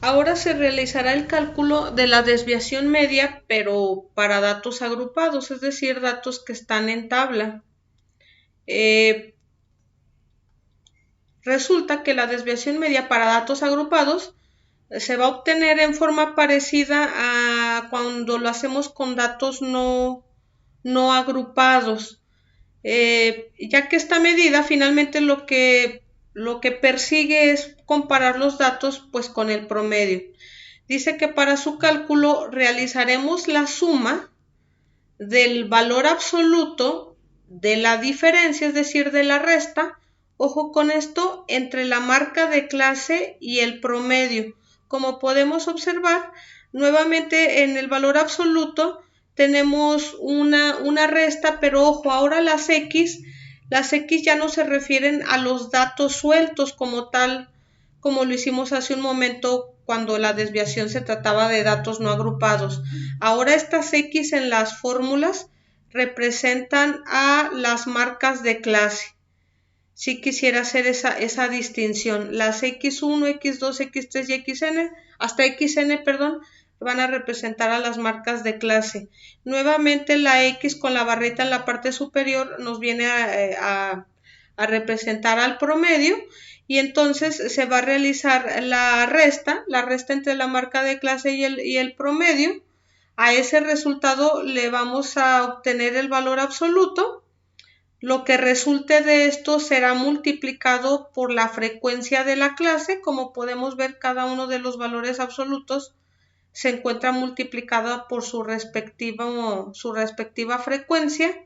Ahora se realizará el cálculo de la desviación media, pero para datos agrupados, es decir, datos que están en tabla. Eh, Resulta que la desviación media para datos agrupados se va a obtener en forma parecida a cuando lo hacemos con datos no agrupados. Ya que esta medida finalmente lo que persigue es comparar los datos pues con el promedio. Dice que para su cálculo realizaremos la suma del valor absoluto de la diferencia, es decir, de la resta, ojo con esto, entre la marca de clase y el promedio. Como podemos observar, nuevamente en el valor absoluto tenemos una resta, pero ojo, ahora las X ya no se refieren a los datos sueltos como tal, como lo hicimos hace un momento cuando la desviación se trataba de datos no agrupados. Ahora estas X en las fórmulas representan a las marcas de clase. Si quisiera hacer esa distinción, las X1, X2, X3 y Xn, hasta Xn, perdón, van a representar a las marcas de clase. Nuevamente la X con la barrita en la parte superior nos viene a representar al promedio y entonces se va a realizar la resta entre la marca de clase y el promedio. A ese resultado le vamos a obtener el valor absoluto. Lo que resulte de esto será multiplicado por la frecuencia de la clase. Como podemos ver, cada uno de los valores absolutos se encuentra multiplicada por su respectiva frecuencia.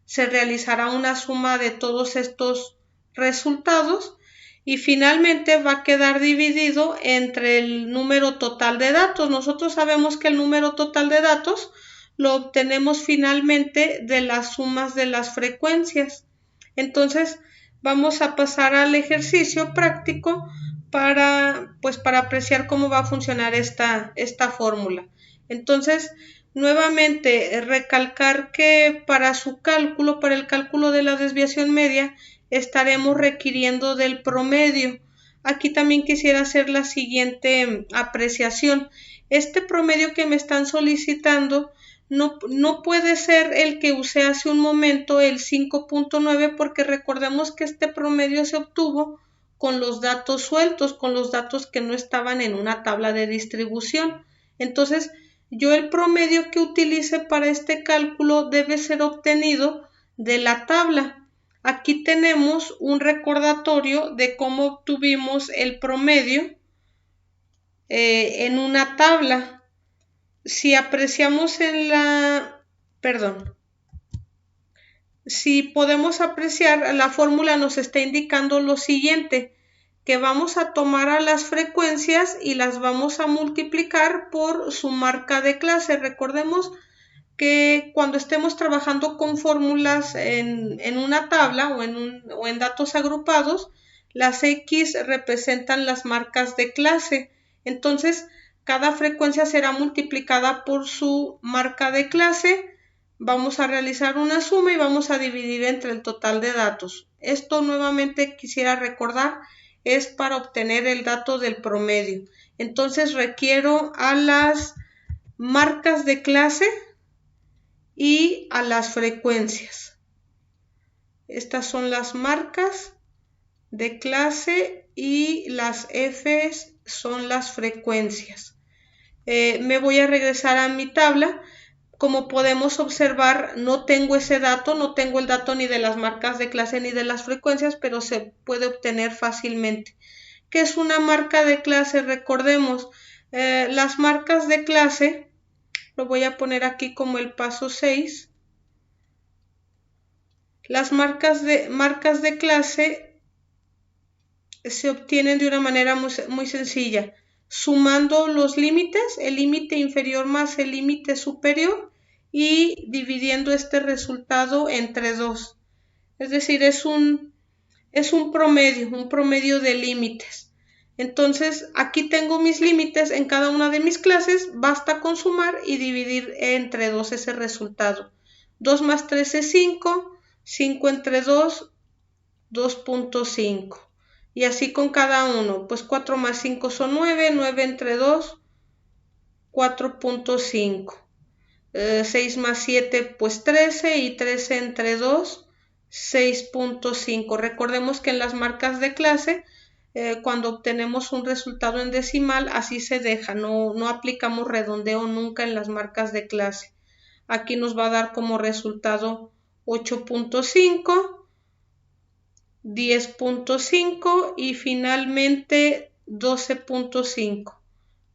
Se realizará una suma de todos estos resultados y finalmente va a quedar dividido entre el número total de datos. Nosotros sabemos que el número total de datos lo obtenemos finalmente de las sumas de las frecuencias. Entonces vamos a pasar al ejercicio práctico para apreciar cómo va a funcionar esta fórmula. Entonces, nuevamente, recalcar que para el cálculo de la desviación media, estaremos requiriendo del promedio. Aquí también quisiera hacer la siguiente apreciación. Este promedio que me están solicitando no puede ser el que usé hace un momento, el 5.9, porque recordemos que este promedio se obtuvo con los datos sueltos, con los datos que no estaban en una tabla de distribución. Entonces, yo el promedio que utilice para este cálculo debe ser obtenido de la tabla. Aquí tenemos un recordatorio de cómo obtuvimos el promedio en una tabla. Si apreciamos si podemos apreciar, la fórmula nos está indicando lo siguiente, que vamos a tomar a las frecuencias y las vamos a multiplicar por su marca de clase. Recordemos que cuando estemos trabajando con fórmulas en una tabla o en datos agrupados, las X representan las marcas de clase. Entonces, cada frecuencia será multiplicada por su marca de clase. Vamos a realizar una suma y vamos a dividir entre el total de datos. Esto nuevamente quisiera recordar es para obtener el dato del promedio. Entonces requiero a las marcas de clase y a las frecuencias. Estas son las marcas de clase y las Fs son las frecuencias. Me voy a regresar a mi tabla. Como podemos observar, no tengo ese dato, no tengo el dato ni de las marcas de clase ni de las frecuencias, pero se puede obtener fácilmente. ¿Qué es una marca de clase? Recordemos, las marcas de clase, lo voy a poner aquí como el paso 6. Las marcas de clase se obtienen de una manera muy sencilla, sumando los límites, el límite inferior más el límite superior, y dividiendo este resultado entre 2. Es decir, es un promedio de límites. Entonces, aquí tengo mis límites en cada una de mis clases, basta con sumar y dividir entre 2 ese resultado. 2 más 3 es 5, 5 entre 2, 2.5. Y así con cada uno, pues 4 más 5 son 9, 9 entre 2, 4.5. 6 más 7, pues 13, y 13 entre 2, 6.5. Recordemos que en las marcas de clase, cuando obtenemos un resultado en decimal, así se deja, no aplicamos redondeo nunca en las marcas de clase. Aquí nos va a dar como resultado 8.5, 10.5 y finalmente 12.5.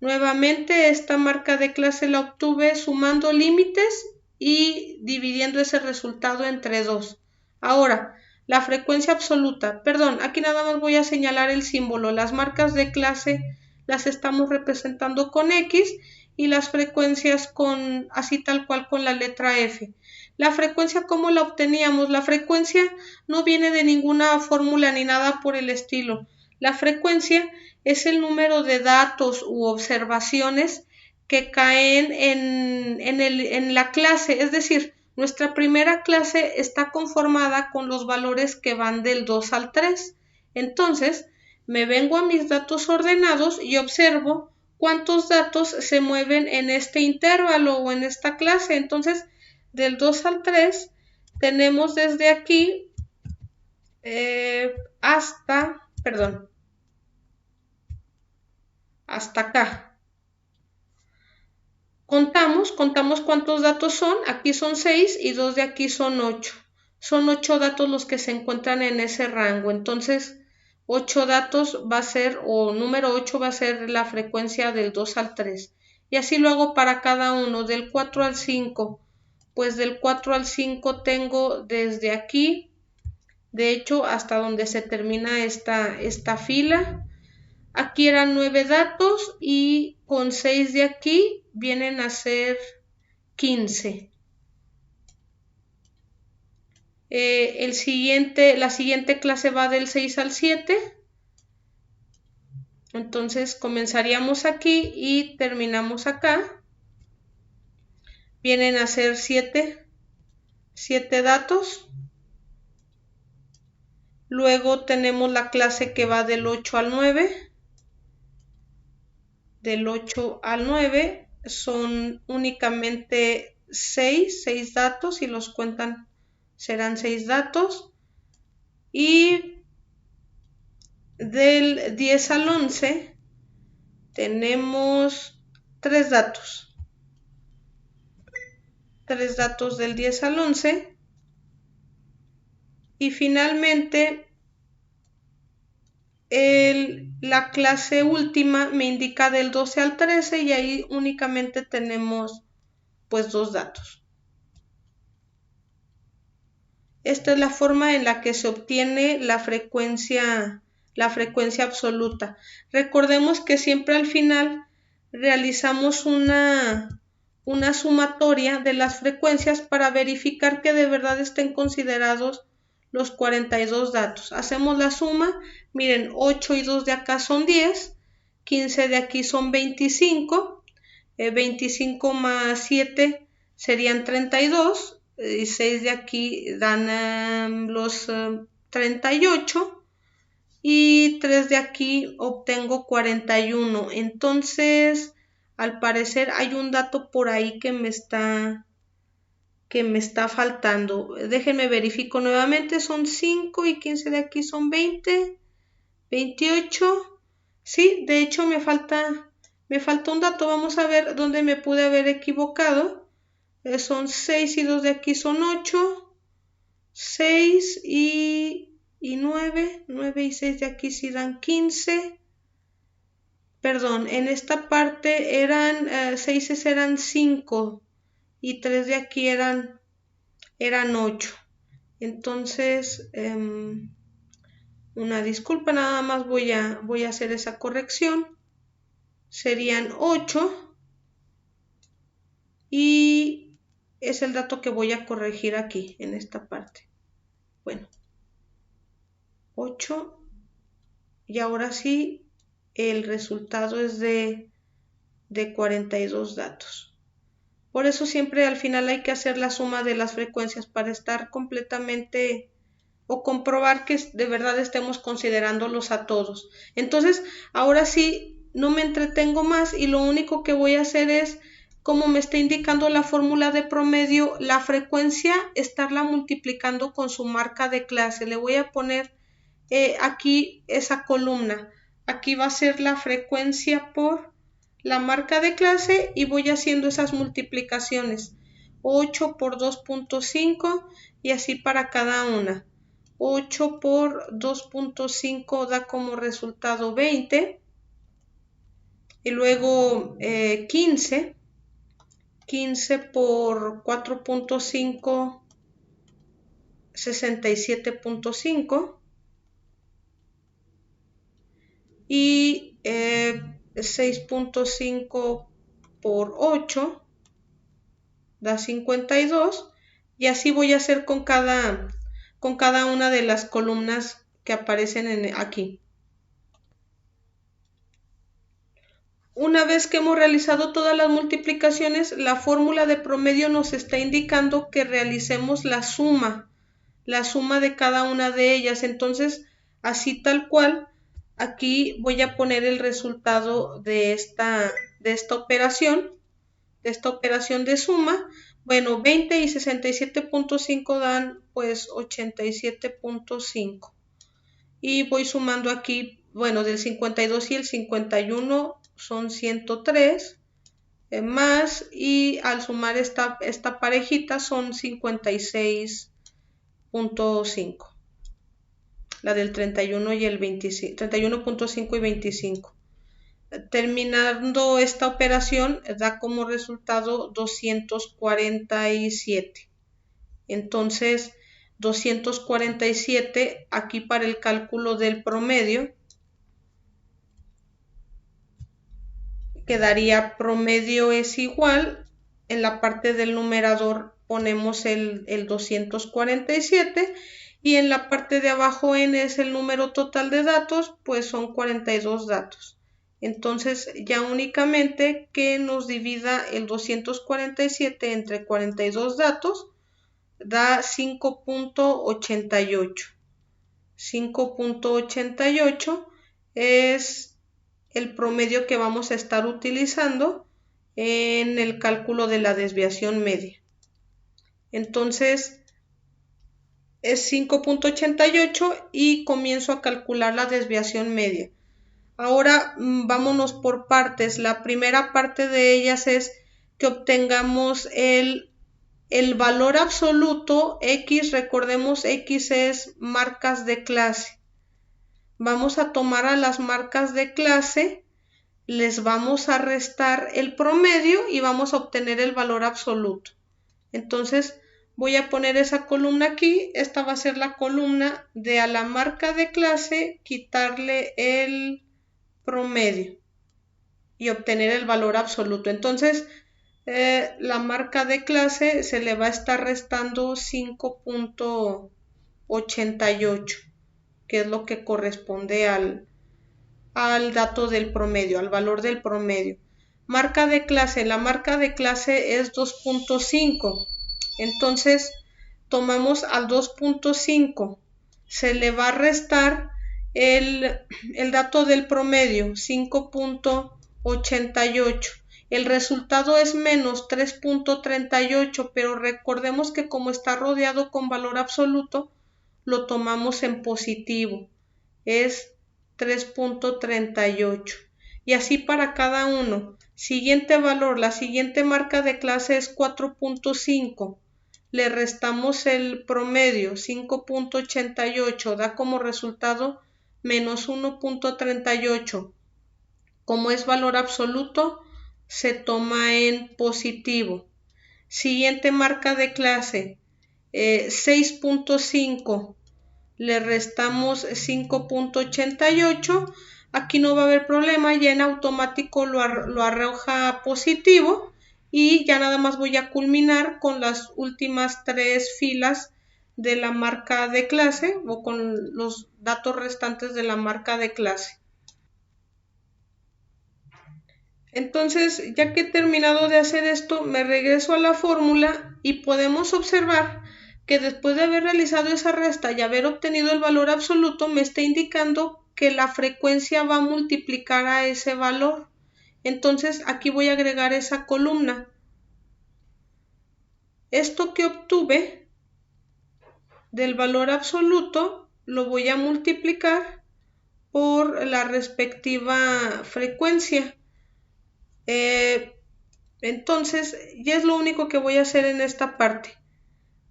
Nuevamente esta marca de clase la obtuve sumando límites y dividiendo ese resultado entre 2. Ahora, la frecuencia absoluta, perdón, aquí nada más voy a señalar el símbolo. Las marcas de clase las estamos representando con X y las frecuencias con, así tal cual, con la letra F. La frecuencia, ¿cómo la obteníamos? La frecuencia no viene de ninguna fórmula ni nada por el estilo. La frecuencia es el número de datos u observaciones que caen en la clase, es decir, nuestra primera clase está conformada con los valores que van del 2 al 3. Entonces, me vengo a mis datos ordenados y observo cuántos datos se mueven en este intervalo o en esta clase. Entonces, del 2 al 3 tenemos desde aquí hasta acá. Contamos cuántos datos son. Aquí son 6 y 2 de aquí son 8. Son 8 datos los que se encuentran en ese rango. Entonces, 8 datos va a ser, o número 8 va a ser la frecuencia del 2 al 3. Y así lo hago para cada uno, del 4 al 5. Pues del 4 al 5 tengo desde aquí, de hecho, hasta donde se termina esta fila. Aquí eran 9 datos y con 6 de aquí vienen a ser 15. La siguiente clase va del 6 al 7. Entonces comenzaríamos aquí y terminamos acá. Vienen a ser 7 datos. Luego tenemos la clase que va del 8 al 9. Del 8 al 9 son únicamente 6 datos, y los cuentan serán 6 datos. Y del 10 al 11 tenemos 3 datos. 3 datos del 10 al 11. Y finalmente la clase última me indica del 12 al 13 y ahí únicamente tenemos pues 2 datos. Esta es la forma en la que se obtiene la frecuencia absoluta. Recordemos que siempre al final realizamos una sumatoria de las frecuencias para verificar que de verdad estén considerados los 42 datos. Hacemos la suma, miren, 8 y 2 de acá son 10, 15 de aquí son 25, 25 más 7 serían 32, y 6 de aquí dan los 38 y 3 de aquí obtengo 41. Entonces, al parecer hay un dato por ahí que me está faltando. Déjenme verifico nuevamente. Son 5 y 15 de aquí son 20, 28. Sí, de hecho me falta un dato. Vamos a ver dónde me pude haber equivocado. Son 6 y 2 de aquí son 8. 6 y 9. 9 y 6 de aquí sí dan 15. Perdón, en esta parte eran 6 eran 5 y 3 de aquí eran 8. Entonces, una disculpa, nada más voy a hacer esa corrección. Serían 8 y es el dato que voy a corregir aquí en esta parte. Bueno, 8 y ahora sí el resultado es de 42 datos. Por eso siempre al final hay que hacer la suma de las frecuencias para estar completamente o comprobar que de verdad estemos considerándolos a todos. Entonces, ahora sí, no me entretengo más y lo único que voy a hacer es, como me está indicando la fórmula de promedio, la frecuencia, estarla multiplicando con su marca de clase. Le voy a poner aquí esa columna. Aquí va a ser la frecuencia por la marca de clase y voy haciendo esas multiplicaciones. 8 por 2.5 y así para cada una. 8 por 2.5 da como resultado 20 y luego 15 por 4.5 67.5 y 6.5 por 8 da 52 y así voy a hacer con cada una de las columnas que aparecen aquí. Una vez que hemos realizado todas las multiplicaciones, la fórmula de promedio nos está indicando que realicemos la suma de cada una de ellas. Entonces, así tal cual, aquí voy a poner el resultado de esta operación, de suma. Bueno, 20 y 67.5 dan pues 87.5. Y voy sumando aquí, bueno, del 52 y el 51 son 103 más, y al sumar esta parejita son 56.5, la del 31 y el 25, 31.5 y 25. Terminando esta operación da como resultado 247. Entonces 247 aquí para el cálculo del promedio quedaría promedio es igual, en la parte del numerador ponemos el 247 y en la parte de abajo n es el número total de datos, pues son 42 datos. Entonces ya únicamente que nos divida el 247 entre 42 datos da 5.88. 5.88 es el promedio que vamos a estar utilizando en el cálculo de la desviación media. Entonces es 5.88 y comienzo a calcular la desviación media. Ahora vámonos por partes. La primera parte de ellas es que obtengamos el valor absoluto X. Recordemos, X es marcas de clase. Vamos a tomar a las marcas de clase, les vamos a restar el promedio y vamos a obtener el valor absoluto. Entonces voy a poner esa columna aquí. Esta va a ser la columna de a la marca de clase quitarle el promedio y obtener el valor absoluto. Entonces la marca de clase se le va a estar restando 5.88, que es lo que corresponde al dato del promedio, al valor del promedio. Marca de clase, la marca de clase es 2.5. Entonces tomamos al 2.5, se le va a restar el dato del promedio, 5.88. El resultado es menos 3.38, pero recordemos que como está rodeado con valor absoluto, lo tomamos en positivo. Es 3.38. Y así para cada uno. Siguiente valor, la siguiente marca de clase es 4.5. Le restamos el promedio, 5.88, da como resultado menos 1.38. Como es valor absoluto, se toma en positivo. Siguiente marca de clase, 6.5. Le restamos 5.88. Aquí no va a haber problema, ya en automático lo arroja positivo y ya nada más voy a culminar con las últimas 3 filas de la marca de clase o con los datos restantes de la marca de clase. Entonces, ya que he terminado de hacer esto, me regreso a la fórmula y podemos observar que después de haber realizado esa resta y haber obtenido el valor absoluto, me está indicando que la frecuencia va a multiplicar a ese valor. Entonces aquí voy a agregar esa columna. Esto que obtuve del valor absoluto lo voy a multiplicar por la respectiva frecuencia. Entonces ya es lo único que voy a hacer en esta parte,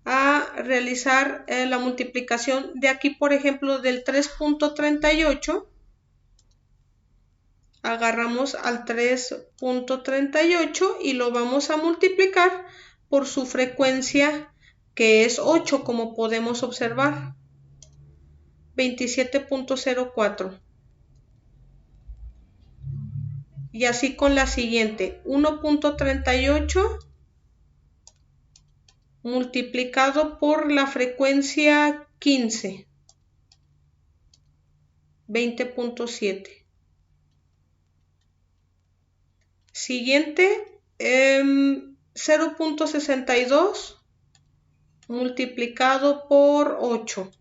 a realizar la multiplicación de aquí, por ejemplo, del 3.38, agarramos al 3.38 y lo vamos a multiplicar por su frecuencia, que es 8, como podemos observar, 27.04. Y así con la siguiente, 1.38 multiplicado por la frecuencia 15, 20.7. Siguiente, 0.62 multiplicado por 8,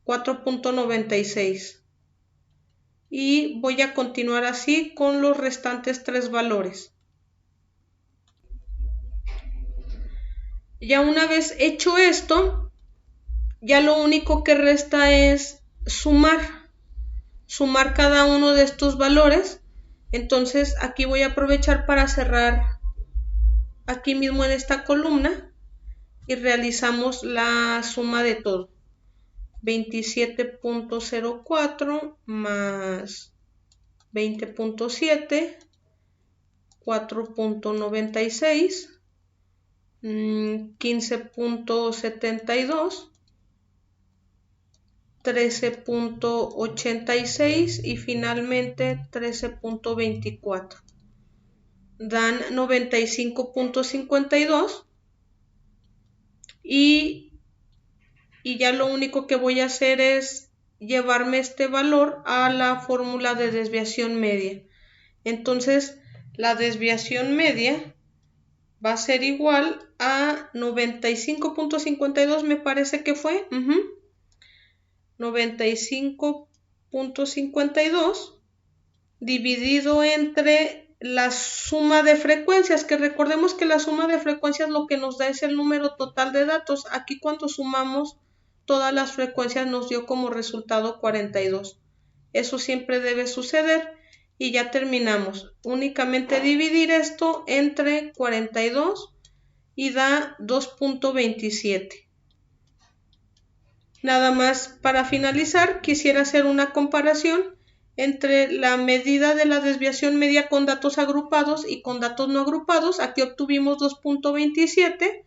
4.96. Y voy a continuar así con los restantes tres valores. Ya una vez hecho esto, ya lo único que resta es sumar cada uno de estos valores. Entonces aquí voy a aprovechar para cerrar aquí mismo en esta columna y realizamos la suma de todo. 27.04 más 20.7, 4.96, 15.72, 13.86 y finalmente 13.24. Dan 95.52 y ya lo único que voy a hacer es llevarme este valor a la fórmula de desviación media. Entonces la desviación media va a ser igual a 95.52, me parece que fue, 95.52 dividido entre la suma de frecuencias, que recordemos que la suma de frecuencias lo que nos da es el número total de datos. Aquí cuando sumamos todas las frecuencias nos dio como resultado 42. Eso siempre debe suceder y ya terminamos. Únicamente dividir esto entre 42 y da 2.27. Nada más para finalizar, quisiera hacer una comparación entre la medida de la desviación media con datos agrupados y con datos no agrupados. Aquí obtuvimos 2.27,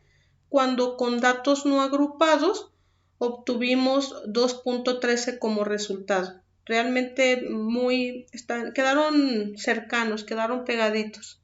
cuando con datos no agrupados obtuvimos 2.13 como resultado. Realmente quedaron cercanos, quedaron pegaditos.